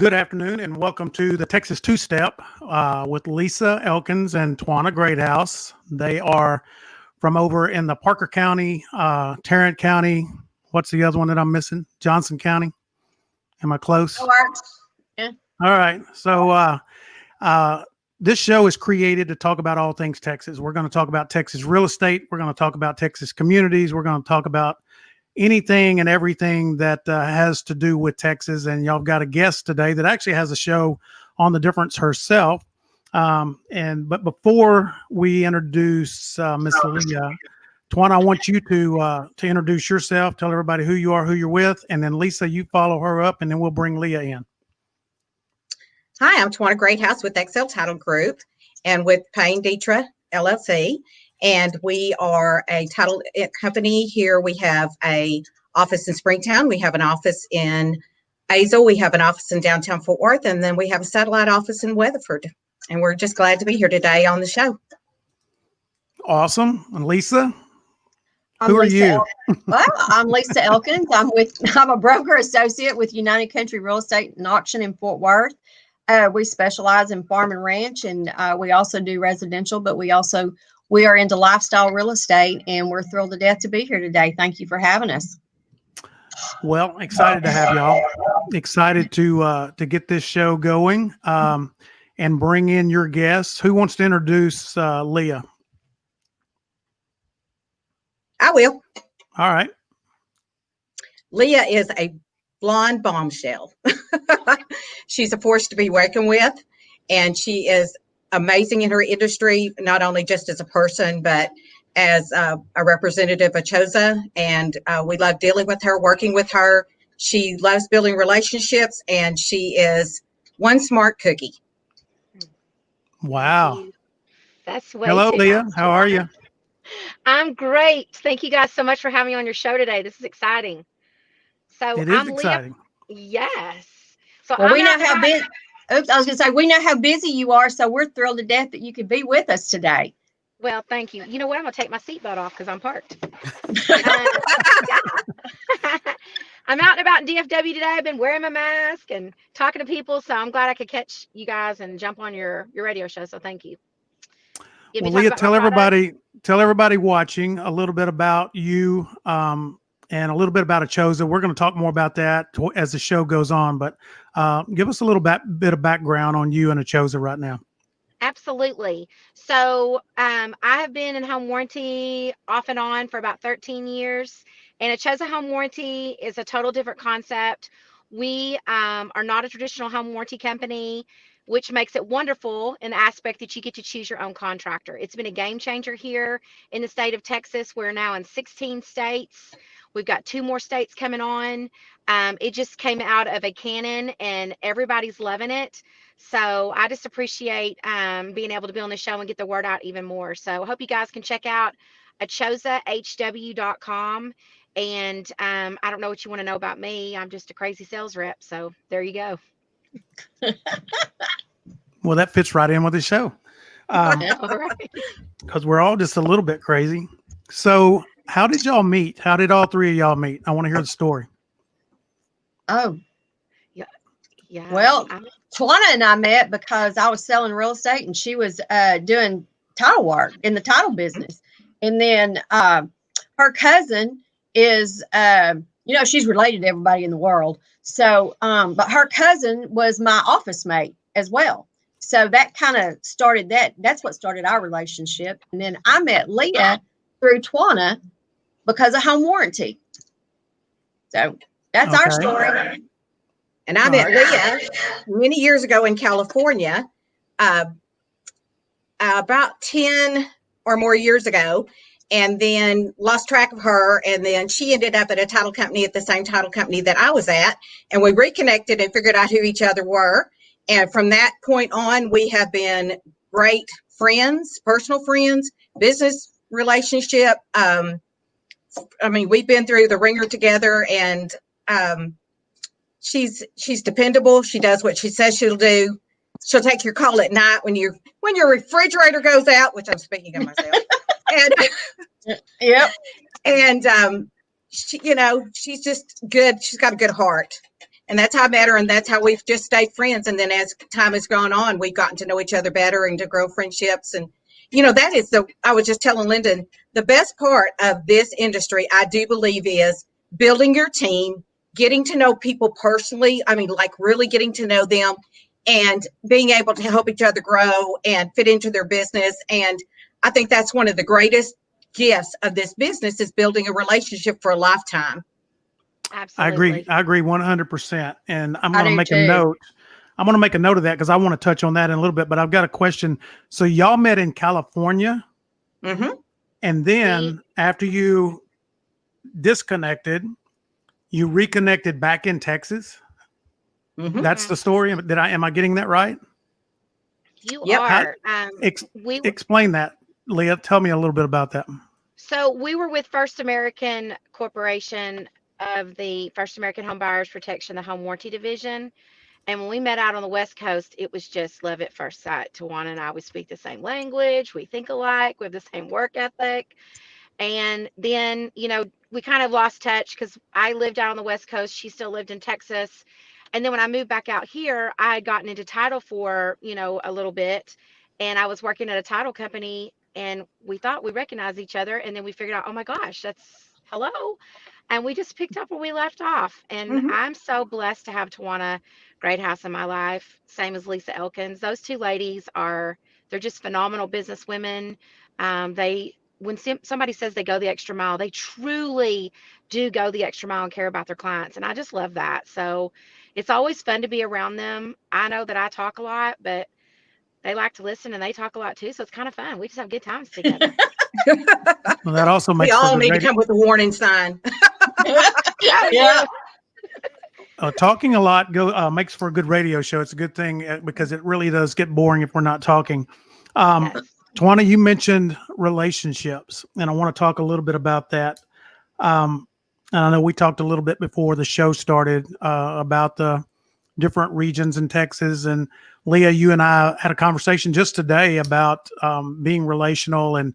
Good afternoon and welcome to the Texas Two-Step with Lisa Elkins and Twanna Greathouse. They are from over in the Parker County, Tarrant County. What's the other one that I'm missing? Johnson County. Am I close? Yeah. All right. So this show is created to talk about all things Texas. We're going to talk about Texas real estate. We're going to talk about Texas communities. We're going to talk about anything and everything that has to do with Texas. And y'all got a guest today that actually has a show on the difference herself. But before we introduce Miss Leah, Twanna, I want you to introduce yourself, tell everybody who you are, who you're with, and then Lisa, you follow her up, and then we'll bring Leah in. Hi, I'm Twanna Greathouse with Untitled Group and with Payne Dietra LLC. And we are a title company here. We have a office in Springtown. We have an office in Azle. We have an office in downtown Fort Worth. And then we have a satellite office in Weatherford. And we're just glad to be here today on the show. Awesome. And Lisa? Who are you? Well, I'm Lisa Elkins. I'm a broker associate with United Country Real Estate and Auction in Fort Worth. We specialize in farm and ranch, and we also do residential, but we are into lifestyle real estate, and we're thrilled to death to be here today. Thank you for having us. Well, excited to have y'all. Excited to get this show going and bring in your guests. Who wants to introduce Leah? I will. All right. Leah is a blonde bombshell. She's a force to be reckoned with, and she is amazing in her industry, not only just as a person, but as a representative of CHOSA. And we love dealing with her, working with her. She loves building relationships, and she is one smart cookie. Wow. That's way Hello, too Leah. much. How are you? I'm great. Thank you guys so much for having me on your show today. This is exciting. So It is I'm exciting. Leah. Yes. So Well, we know how busy. Oops, I was going to say, we know how busy you are, so we're thrilled to death that you could be with us today. Well, thank you. You know what? I'm going to take my seatbelt off because I'm parked. I'm out and about in DFW today. I've been wearing my mask and talking to people, so I'm glad I could catch you guys and jump on your radio show. So thank you. Well, Leah, tell everybody watching a little bit about you and a little bit about CHOSA. We're going to talk more about that as the show goes on, but give us a little bit of background on you and CHOSA right now. Absolutely. So I have been in home warranty off and on for about 13 years. And CHOSA home warranty is a total different concept. We are not a traditional home warranty company, which makes it wonderful in the aspect that you get to choose your own contractor. It's been a game changer here in the state of Texas. We're now in 16 states. We've got 2 more states coming on. It just came out of a cannon and everybody's loving it. So I just appreciate being able to be on the show and get the word out even more. So I hope you guys can check out chosahw.com. And I don't know what you want to know about me. I'm just a crazy sales rep. So there you go. Well, that fits right in with the show. Because we're all just a little bit crazy. So how did y'all meet? How did all 3 of y'all meet? I want to hear the story. Oh, Yeah. well, Twanna and I met because I was selling real estate and she was doing title work in the title business. And then her cousin is, she's related to everybody in the world. So, but her cousin was my office mate as well. So that kind of started that's what started our relationship. And then I met Leah through Twanna because of home warranty. So that's our story. And I met Leah many years ago in California, about 10 or more years ago, and then lost track of her. And then she ended up at a title company at the same title company that I was at. And we reconnected and figured out who each other were. And from that point on, we have been great friends, personal friends, business relationship. We've been through the ringer together, and she's dependable. She does what she says she'll do. She'll take your call at night when your refrigerator goes out, which I'm speaking of myself. And Yep. And she's just good. She's got a good heart. And that's how I met her, and that's how we've just stayed friends. And then as time has gone on, we've gotten to know each other better and to grow friendships. And, that is I was just telling Lyndon, the best part of this industry, I do believe, is building your team, getting to know people personally. I mean, like really getting to know them and being able to help each other grow and fit into their business. And I think that's one of the greatest gifts of this business is building a relationship for a lifetime. Absolutely. I agree 100%. And I'm I going to do make too. a note. I'm going to make a note of that because I want to touch on that in a little bit, but I've got a question. So y'all met in California, Mm-hmm. and then after you disconnected, you reconnected back in Texas. Mm-hmm. That's the story. Am I getting that right? You Yep. are. We Explain that, Leah. Tell me a little bit about that. So we were with First American Corporation of the First American Home Buyers Protection, the home warranty division. And when we met out on the West Coast, it was just love at first sight. Twanna and I, we speak the same language, we think alike, we have the same work ethic. And then, we kind of lost touch because I lived out on the West Coast. She still lived in Texas. And then when I moved back out here, I had gotten into title for, a little bit. And I was working at a title company and we thought we recognized each other. And then we figured out, oh my gosh, that's hello. And we just picked up where we left off. And Mm-hmm. I'm so blessed to have Twanna Greathouse in my life, same as Lisa Elkins. Those two ladies they're just phenomenal business women. When somebody says they go the extra mile, they truly do go the extra mile and care about their clients. And I just love that. So it's always fun to be around them. I know that I talk a lot, but they like to listen and they talk a lot too. So it's kind of fun. We just have good times together. Well, that also We makes for all good need to radio. come with a warning sign. Yeah. Talking a lot makes for a good radio show. It's a good thing because it really does get boring if we're not talking. Yes. Twanna, you mentioned relationships, and I want to talk a little bit about that. And I know we talked a little bit before the show started about the different regions in Texas. And Leah, you and I had a conversation just today about being relational and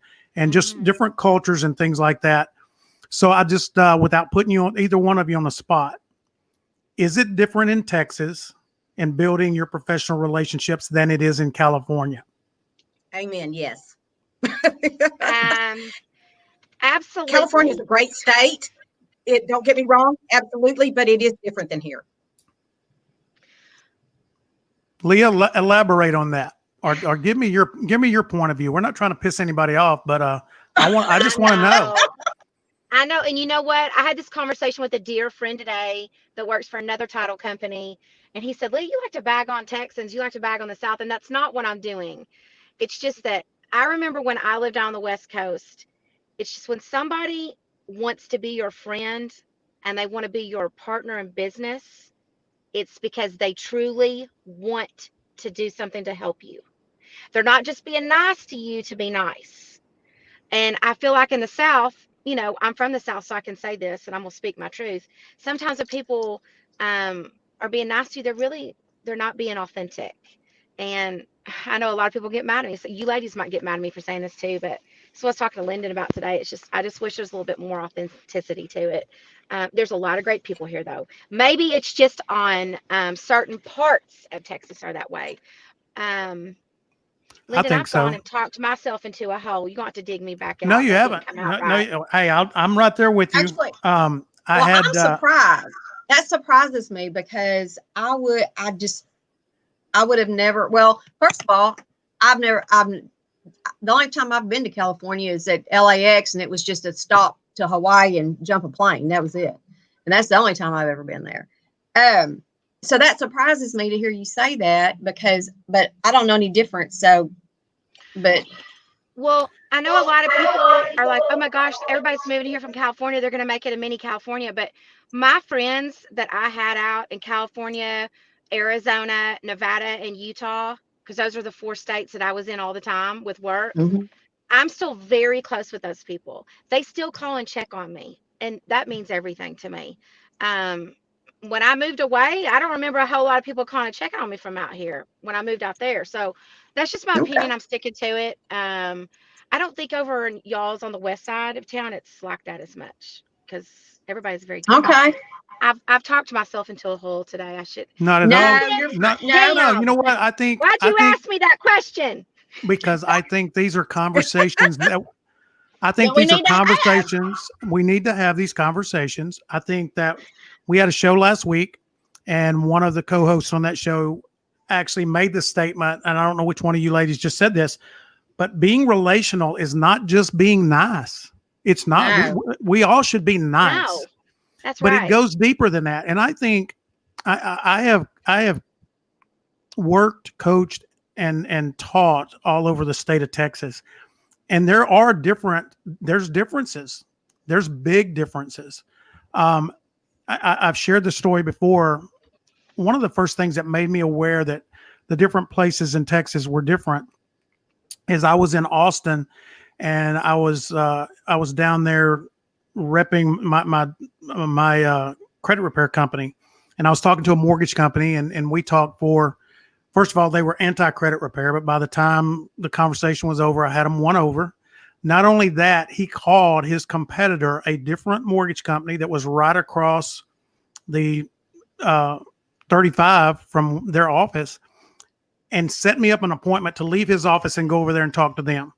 just different cultures and things like that. So I just, without putting you on either one of you on the spot, is it different in Texas in building your professional relationships than it is in California? Amen. Yes. Absolutely. California is a great state. Don't get me wrong, absolutely, but it is different than here. Leah, elaborate on that, or give me your point of view. We're not trying to piss anybody off, but I just want to know. I know. And you know what? I had this conversation with a dear friend today that works for another title company. And he said, Lee, you like to bag on Texans. You like to bag on the South. And that's not what I'm doing. It's just that I remember when I lived on the West Coast, it's just when somebody wants to be your friend and they want to be your partner in business, it's because they truly want to do something to help you. They're not just being nice to you to be nice. And I feel like in the South, I'm from the South, so I can say this, and I'm gonna speak my truth. Sometimes if people are being nice to you, they're not being authentic. And I know a lot of people get mad at me. So you ladies might get mad at me for saying this too, but that's what I was talking to Lyndon about today. I just wish there's a little bit more authenticity to it. There's a lot of great people here, though. Maybe it's just on certain parts of Texas are that way. Lyndon, I've gone and talked myself into a hole. You're going to have to dig me back out. No, you haven't. Hey, I'm right there with you. Actually, I'm surprised. That surprises me because I would have never. Well, first of all, the only time I've been to California is at LAX, and it was just a stop to Hawaii and jump a plane. That was it. And that's the only time I've ever been there. So that surprises me to hear you say that but I don't know any difference. Well, I know a lot of people are like, oh my gosh, everybody's moving here from California. They're going to make it a mini California. But my friends that I had out in California, Arizona, Nevada, and Utah, because those are the 4 states that I was in all the time with work. Mm-hmm. I'm still very close with those people. They still call and check on me. And that means everything to me. When I moved away, I don't remember a whole lot of people calling and checking on me from out here when I moved out there. So that's just my opinion. I'm sticking to it. I don't think over in y'all's on the west side of town, it's like that as much. because everybody's very good. Okay. I've talked myself into a hole today. I should. Not at No, all. you're No, fine. no, no. No. You know what? I think Why'd you ask me that question? because I think these are conversations that I think That we these are need to have. conversations. We need to have these conversations. I think that we had a show last week, and one of the co-hosts on that show actually made this statement, and I don't know which one of you ladies just said this, but being relational is not just being nice. It's not. No. We all should be nice, No, that's but right. it goes deeper than that. And I think I have worked, coached, and taught all over the state of Texas. And there's differences. There's big differences. I've shared the story before. One of the first things that made me aware that the different places in Texas were different is I was in Austin, and I was down there repping my credit repair company, and I was talking to a mortgage company, and we talked for. First of all, they were anti-credit repair, but by the time the conversation was over, I had them won over. Not only that, he called his competitor, a different mortgage company that was right across the 35 from their office, and set me up an appointment to leave his office and go over there and talk to them.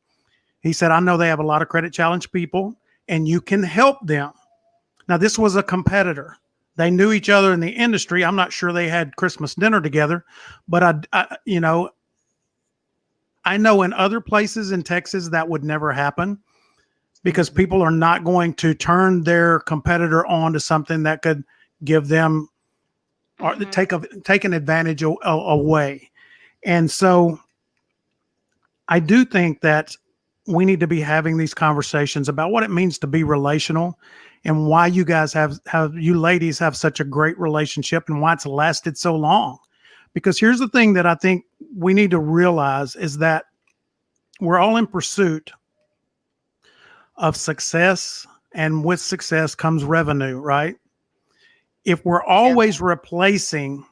He said, I know they have a lot of credit challenge people, and you can help them. Now, this was a competitor. They knew each other in the industry. I'm not sure they had Christmas dinner together, but I know in other places in Texas that would never happen because people are not going to turn their competitor on to something that could give them or take an advantage away. And so I do think that we need to be having these conversations about what it means to be relational and why you guys you ladies have such a great relationship and why it's lasted so long. Because here's the thing that I think we need to realize is that we're all in pursuit of success, and with success comes revenue, right? If we're always replacing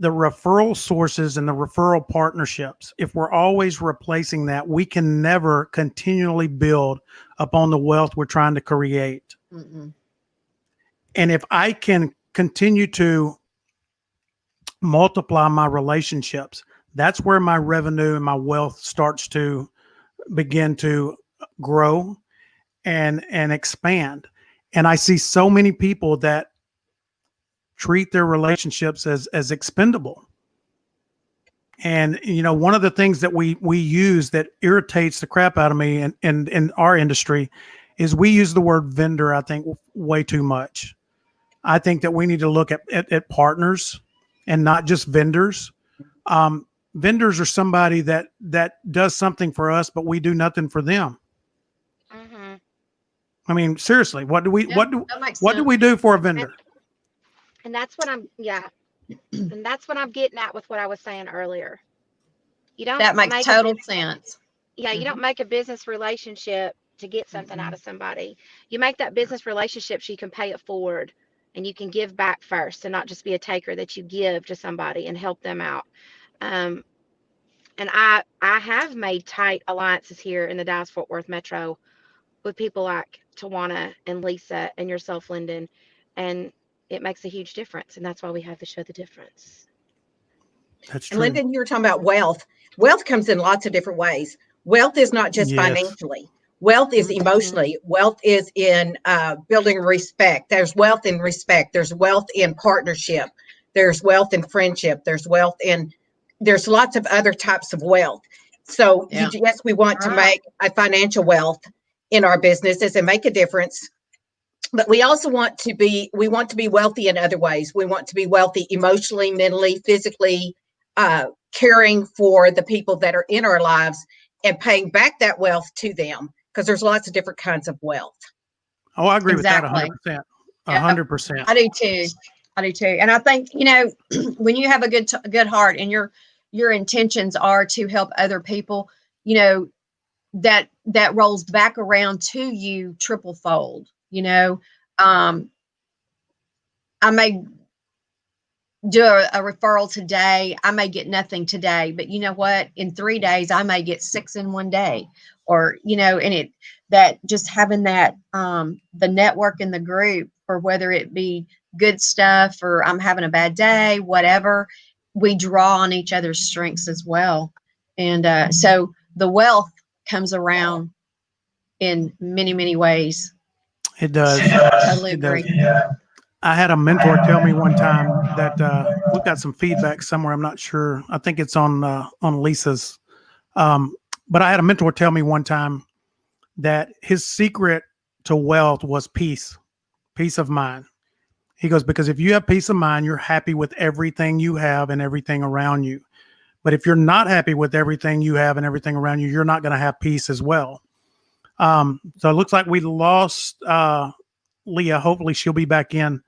the referral sources and the referral partnerships, if we're always replacing that, we can never continually build upon the wealth we're trying to create. Mm-mm. And if I can continue to multiply my relationships, that's where my revenue and my wealth starts to begin to grow and expand. And I see so many people that treat their relationships as expendable. And, one of the things that we use that irritates the crap out of me in our industry is we use the word vendor, I think, way too much. I think that we need to look at partners and not just vendors. Vendors are somebody that does something for us, but we do nothing for them. Mm-hmm. I mean, seriously, what do we do for a vendor? And that's what and that's what I'm getting at with what I was saying earlier. You don't. That makes total sense. Yeah, you don't make a business relationship to get something out of somebody. You make that business relationship so you can pay it forward and you can give back first and not just be a taker, that you give to somebody and help them out. And I have made tight alliances here in the Dallas-Fort Worth metro with people like Twanna and Lisa and yourself, Lyndon, and it makes a huge difference. And that's why we have the show The Difference. That's true. And Lyndon, you were talking about wealth. Wealth comes in lots of different ways. Wealth is not just financially. Wealth is emotionally. Wealth is in building respect. There's wealth in respect. There's wealth in partnership. There's wealth in friendship. There's lots of other types of wealth. So yes, we want to make a financial wealth in our businesses and make a difference. But we also want to be wealthy in other ways. We want to be wealthy emotionally, mentally, physically, caring for the people that are in our lives and paying back that wealth to them, because there's lots of different kinds of wealth. Oh, I agree with that 100%. 100%. I do too. And I think, when you have a good heart and your intentions are to help other people, that rolls back around to you triple fold. I may do a referral today. I may get nothing today, but you know what? In 3 days, I may get 6 in one day. or, and that just having that, the network in the group, for whether it be good stuff or I'm having a bad day, whatever, we draw on each other's strengths as well. And so the wealth comes around in many, many ways. It does. Totally It does. agree. I had a mentor tell me one time that we've got some feedback somewhere. I'm not sure. I think it's on Lisa's. But I had a mentor tell me one time that his secret to wealth was peace of mind. He goes, because if you have peace of mind, you're happy with everything you have and everything around you. But if you're not happy with everything you have and everything around you, you're not going to have peace as well. So it looks like we lost Leah. Hopefully she'll be back in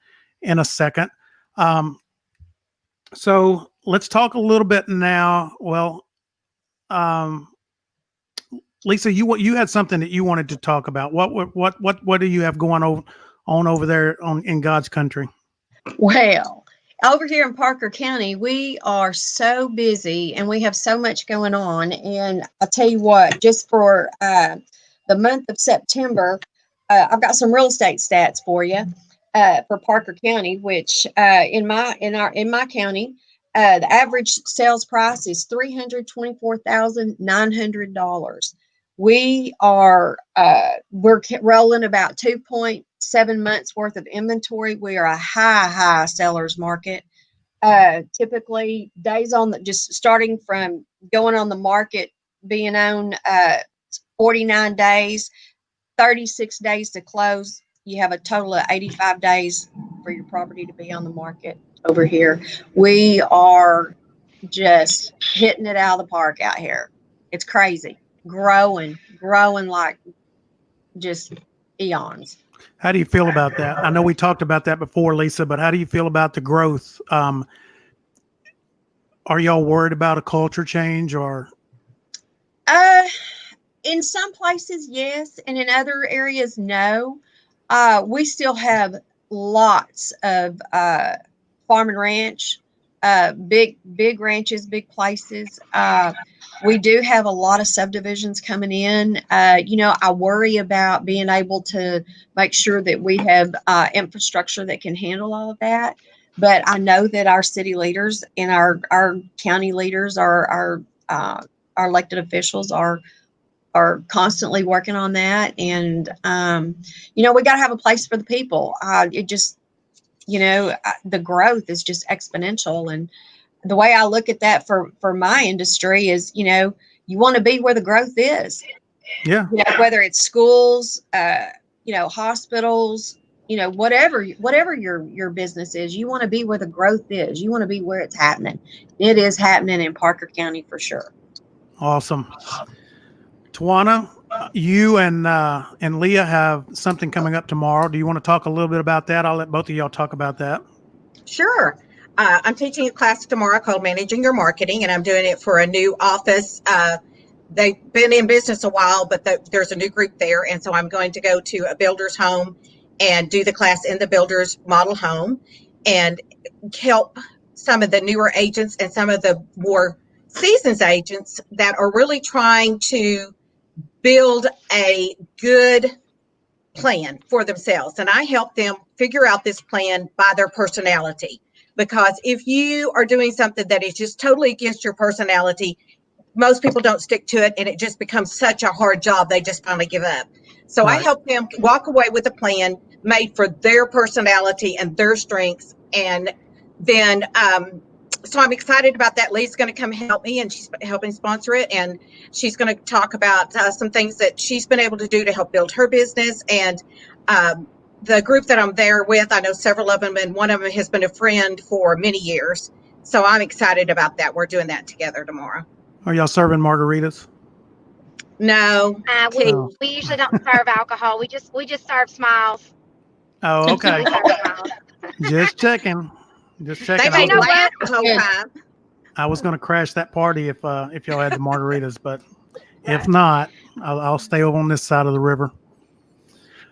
a second. So let's talk a little bit now. Well, Lisa, you had something that you wanted to talk about. What do you have going on over there in God's country? Well, over here in Parker County, we are so busy and we have so much going on. And I'll tell you what, just for the month of September, I've got some real estate stats for you for Parker County, which in my county, the average sales price is $324,900. We are we're rolling about 2.7 months worth of inventory. We are a high sellers market. Typically days on just starting from going on the market, being on 49 days, 36 days to close. You have a total of 85 days for your property to be on the market over here. We are just hitting it out of the park out here. It's crazy. Growing like just eons. How do you feel about that? I know we talked about that before, Lisa, but how do you feel about the growth? Are y'all worried about a culture change or? In some places, yes, and in other areas, no. We still have lots of farm and ranch, big ranches, big places. We do have a lot of subdivisions coming in. I worry about being able to make sure that we have infrastructure that can handle all of that. But I know that our city leaders and our county leaders, our elected officials are constantly working on that. And, we got to have a place for the people. It just, the growth is just exponential. And the way I look at that for my industry is, you want to be where the growth is. Yeah. Whether it's schools, hospitals, whatever your business is, you want to be where the growth is. You want to be where it's happening. It is happening in Parker County for sure. Awesome. Twanna, you and Leah have something coming up tomorrow. Do you want to talk a little bit about that? I'll let both of y'all talk about that. Sure. I'm teaching a class tomorrow called Managing Your Marketing, and I'm doing it for a new office. They've been in business a while, but there's a new group there. And so I'm going to go to a builder's home and do the class in the builder's model home and help some of the newer agents and some of the more seasoned agents that are really trying to build a good plan for themselves. And I help them figure out this plan by their personality. Because if you are doing something that is just totally against your personality, most people don't stick to it, and it just becomes such a hard job, they just finally give up. So right. I help them walk away with a plan made for their personality and their strengths. And then, so I'm excited about that. Lee's going to come help me, and she's helping sponsor it. And she's going to talk about some things that she's been able to do to help build her business. And the group that I'm there with, I know several of them, and one of them has been a friend for many years. So I'm excited about that. We're doing that together tomorrow. Are y'all serving margaritas? No. We usually don't serve alcohol. We just serve smiles. Oh, okay. Just checking. They know what the whole time. I was going to crash that party if y'all had the margaritas, but if not, I'll stay over on this side of the river.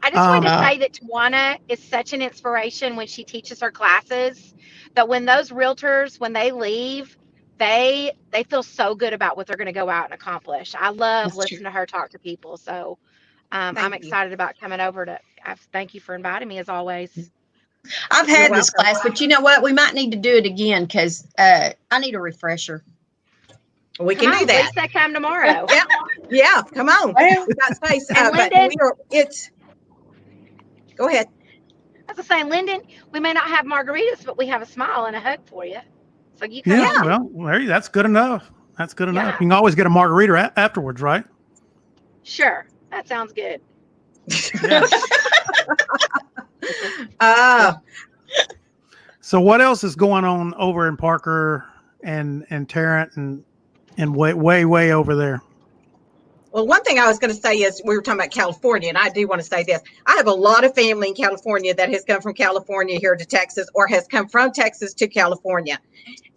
I just wanted to say that Twanna is such an inspiration when she teaches her classes, that when those realtors, when they leave, they feel so good about what they're going to go out and accomplish. I love That's listening true. to her talk to people. So I'm Thank you. excited about coming over to. Thank you for inviting me as always. I've You're had this welcome. class, but you know what? We might need to do it again because I need a refresher. We Come can do on, that. Lisa, come tomorrow. Yeah, yeah. Come on. Well, We got space. And But Lyndon, it's. Go ahead. as I was saying, Lyndon, we may not have margaritas, but we have a smile and a hug for you. So you come Yeah, on. well, Larry, that's good enough. That's good enough. Yeah. You can always get a margarita afterwards, right? Sure, that sounds good. Yeah. Uh, So what else is going on over in Parker and Tarrant and way over there? well, one thing I was going to say is we were talking about California, and I do want to say this. I have a lot of family in California that has come from California here to Texas or has come from Texas to California.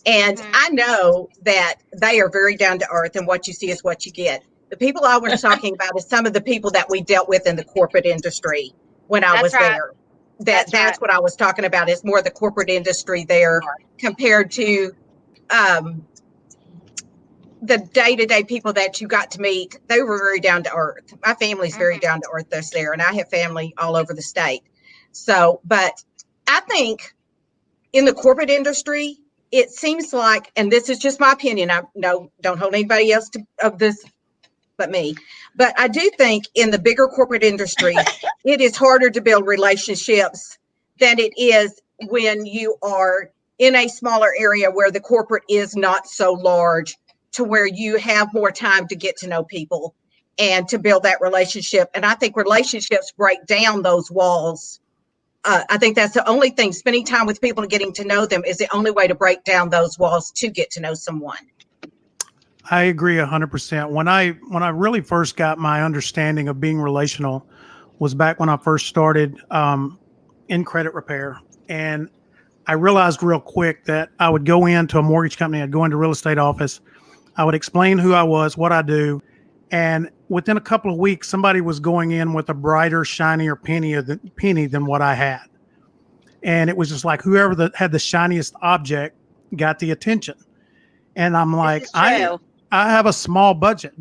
And I know that they are very down to earth, and what you see is what you get. The people I was talking about is some of the people that we dealt with in the corporate industry when I That's was right. there. That's right. That's what I was talking about, is more the corporate industry there compared to the day-to-day people that you got to meet. They were very down to earth. My family's very down to earth that's there, and I have family all over the state. So, but I think in the corporate industry, it seems like, and this is just my opinion, don't hold anybody else of this but me, but I do think in the bigger corporate industry, it is harder to build relationships than it is when you are in a smaller area where the corporate is not so large, to where you have more time to get to know people and to build that relationship. And I think relationships break down those walls. I think that's the only thing. Spending time with people and getting to know them is the only way to break down those walls to get to know someone. I agree 100%. When I really first got my understanding of being relational was back when I first started in credit repair. And I realized real quick that I would go into a mortgage company, I'd go into a real estate office, I would explain who I was, what I do. And within a couple of weeks, somebody was going in with a brighter, shinier penny than what I had. And it was just like whoever had the shiniest object got the attention. And I'm like, This is true. I have a small budget,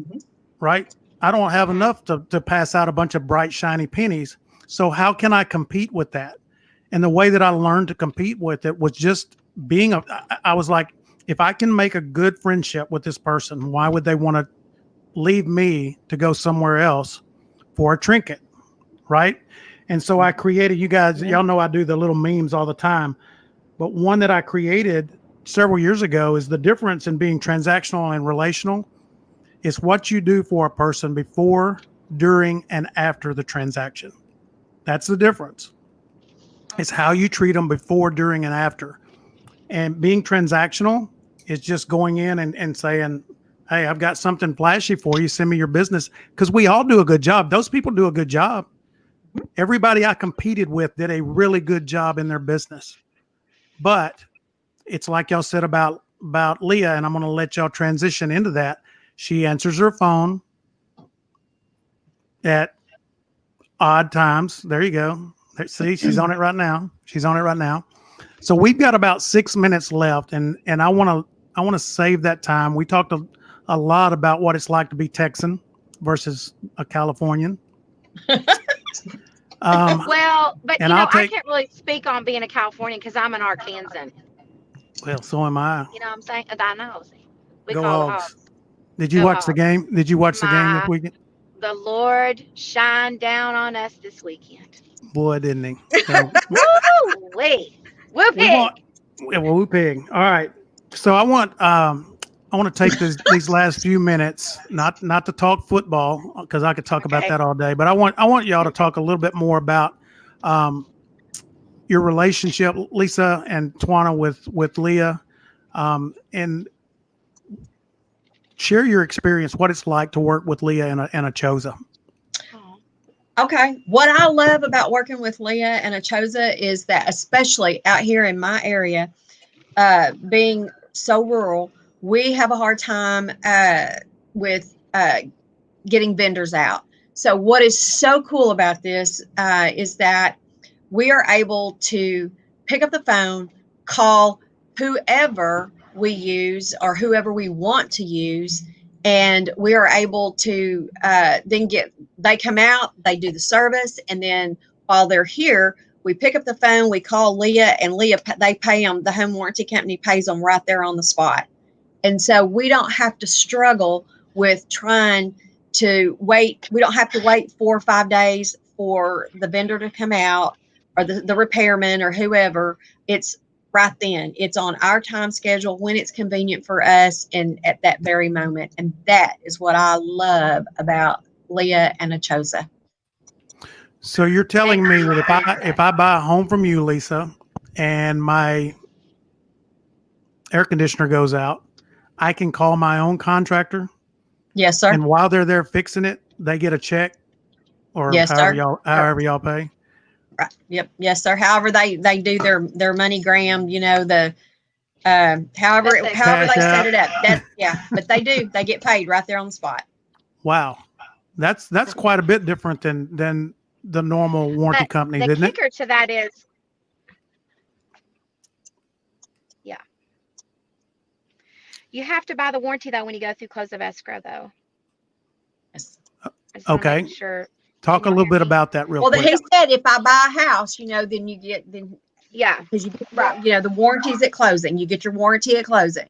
right? I don't have enough to pass out a bunch of bright, shiny pennies. So how can I compete with that? And the way that I learned to compete with it was just I was like, if I can make a good friendship with this person, why would they want to leave me to go somewhere else for a trinket, right? And so I created, y'all know I do the little memes all the time, but one that I created several years ago is the difference in being transactional and relational is what you do for a person before, during, and after the transaction. That's the difference. It's how you treat them before, during, and after. And being transactional is just going in and saying, hey, I've got something flashy for you. Send me your business. Because we all do a good job. Those people do a good job. Everybody I competed with did a really good job in their business. But it's like y'all said about Leah, and I'm going to let y'all transition into that. She answers her phone at odd times. There you go. See, she's on it right now. She's on it right now. So we've got about 6 minutes left, and I want to save that time. We talked a lot about what it's like to be Texan versus a Californian. Well, but and I can't really speak on being a Californian because I'm an Arkansan. Well, so am I. You know what I'm saying? I know. We Go call Hogs. the Hogs. Did you Go watch the Hogs. game? Did you watch the game this weekend? The Lord shined down on us this weekend. Boy, didn't he? So, Woo-wee. Whoop-pig. Whoop pig. All right. So I want to take these last few minutes, not to talk football because I could talk about that all day, but I want y'all to talk a little bit more about your relationship, Lisa and Twanna, with Leah, and share your experience, what it's like to work with Leah and a Choza. Okay. What I love about working with Leah and a Choza is that, especially out here in my area, being so rural, we have a hard time with getting vendors out. So what is so cool about this is that we are able to pick up the phone, call whoever we use or whoever we want to use. And we are able to they come out, they do the service. And then while they're here, we pick up the phone, we call Leah, and they pay them. The home warranty company pays them right there on the spot. And so we don't have to struggle with trying to wait. We don't have to wait 4 or 5 days for the vendor to come out or the repairman or whoever. It's right then. It's on our time schedule when it's convenient for us and at that very moment. And that is what I love about Leah and Achosa. So you're telling me that if I buy a home from you, Lisa, and my air conditioner goes out, I can call my own contractor? Yes, sir. And while they're there fixing it, they get a check, or yes, however y'all pay. Right. Yep. Yes, sir. However they do their MoneyGram, you know, the however they set it up. But they get paid right there on the spot. Wow. That's quite a bit different than the normal warranty company, isn't it? The kicker to that is, you have to buy the warranty though when you go through close of escrow though. Yes. Okay. Sure. Talk a little bit about that real quick. Well, he said if I buy a house, you know, then you get because you get the warranties at closing. You get your warranty at closing.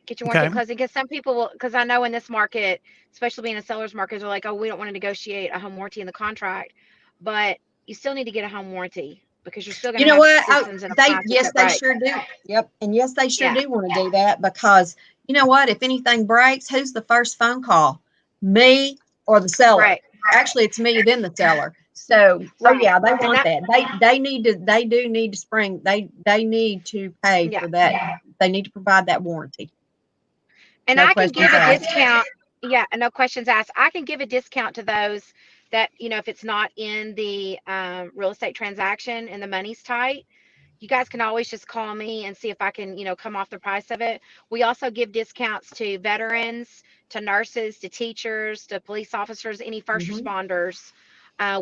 Get your warranty at closing, because some people will, because I know in this market, especially being a seller's market, they're like, oh, we don't want to negotiate a home warranty in the contract, but you still need to get a home warranty because you're still going to have systems and they sure do. Yep. And yes, they sure do want to do that, because you know what? If anything breaks, who's the first phone call? Me or the seller? Right. Actually, it's me, then the seller. So yeah, they want that. They need to pay for that. They need to provide that warranty. And no, I can give a discount. Yeah, no questions asked. I can give a discount to those that, you know, if it's not in the real estate transaction and the money's tight, you guys can always just call me and see if I can, you know, come off the price of it. We also give discounts to veterans, to nurses, to teachers, to police officers, any first responders.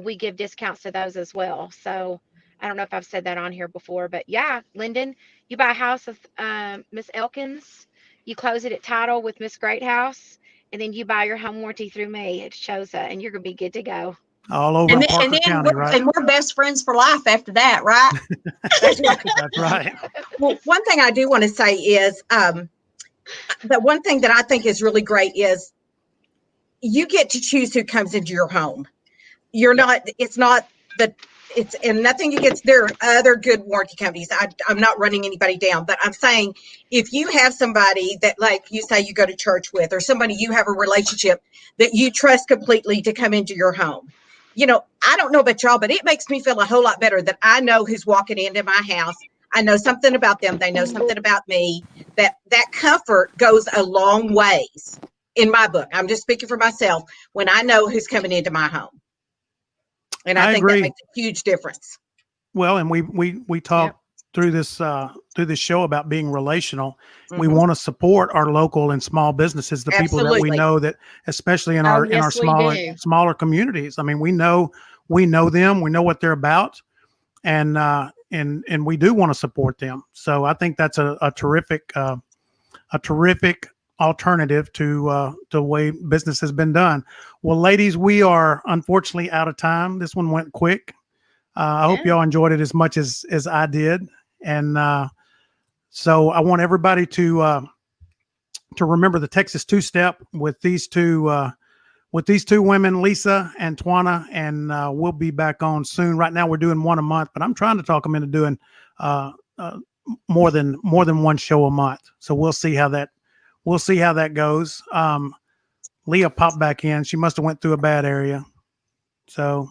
We give discounts to those as well. So I don't know if I've said that on here before, but yeah, Lyndon, you buy a house with Miss Elkins, you close it at title with Miss Greathouse, and then you buy your home warranty through me at Chosa, and you're gonna be good to go. All over Parker County, right? And we're best friends for life after that, right? That's right. That's right. Well, one thing I do want to say is the one thing that I think is really great is you get to choose who comes into your home. You're not, and nothing against their other good warranty companies. I'm not running anybody down, but I'm saying if you have somebody that, like you say, you go to church with, or somebody you have a relationship that you trust completely to come into your home. You know, I don't know about y'all, but it makes me feel a whole lot better that I know who's walking into my house. I know something about them. They know something about me. That comfort goes a long ways in my book. I'm just speaking for myself when I know who's coming into my home. And I think agree. that makes a huge difference. Well, and we talked through this show about being relational. We want to support our local and small businesses, the people that we know, that especially in our smaller communities. I mean, we know them, we know what they're about, and we do want to support them. So I think that's a terrific alternative to the way business has been done. Well, ladies, we are unfortunately out of time. This one went quick. I hope y'all enjoyed it as much as I did. And so I want everybody to remember the Texas two-step with these two women, Lisa and Twanna, and we'll be back on soon. Right now we're doing one a month, but I'm trying to talk them into doing more than one show a month. So we'll see how that goes. Leah popped back in. She must have went through a bad area. So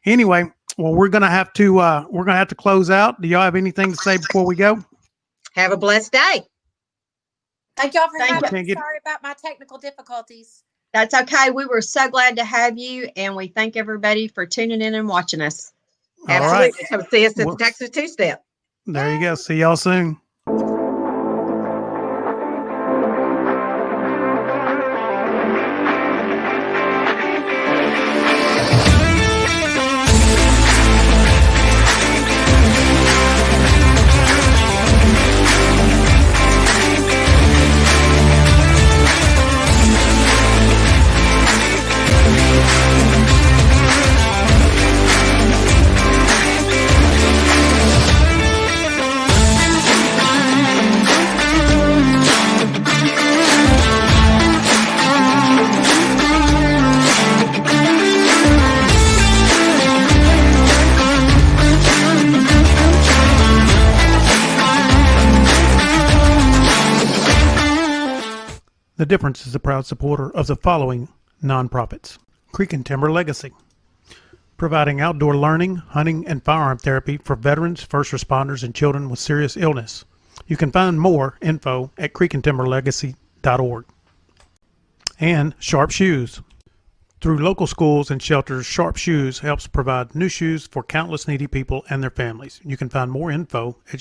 anyway, well, we're gonna have to close out. Do y'all have anything to say before we go? Have a blessed day. Thank y'all for having me. Sorry about my technical difficulties. That's okay. We were so glad to have you, and we thank everybody for tuning in and watching us. Absolutely. Right. Come see us at the Texas Two-Step. There you go. See y'all soon. The Difference is a proud supporter of the following nonprofits. Creek and Timber Legacy, providing outdoor learning, hunting, and firearm therapy for veterans, first responders, and children with serious illness. You can find more info at creekandtimberlegacy.org. And Sharp Shoes. Through local schools and shelters, Sharp Shoes helps provide new shoes for countless needy people and their families. You can find more info at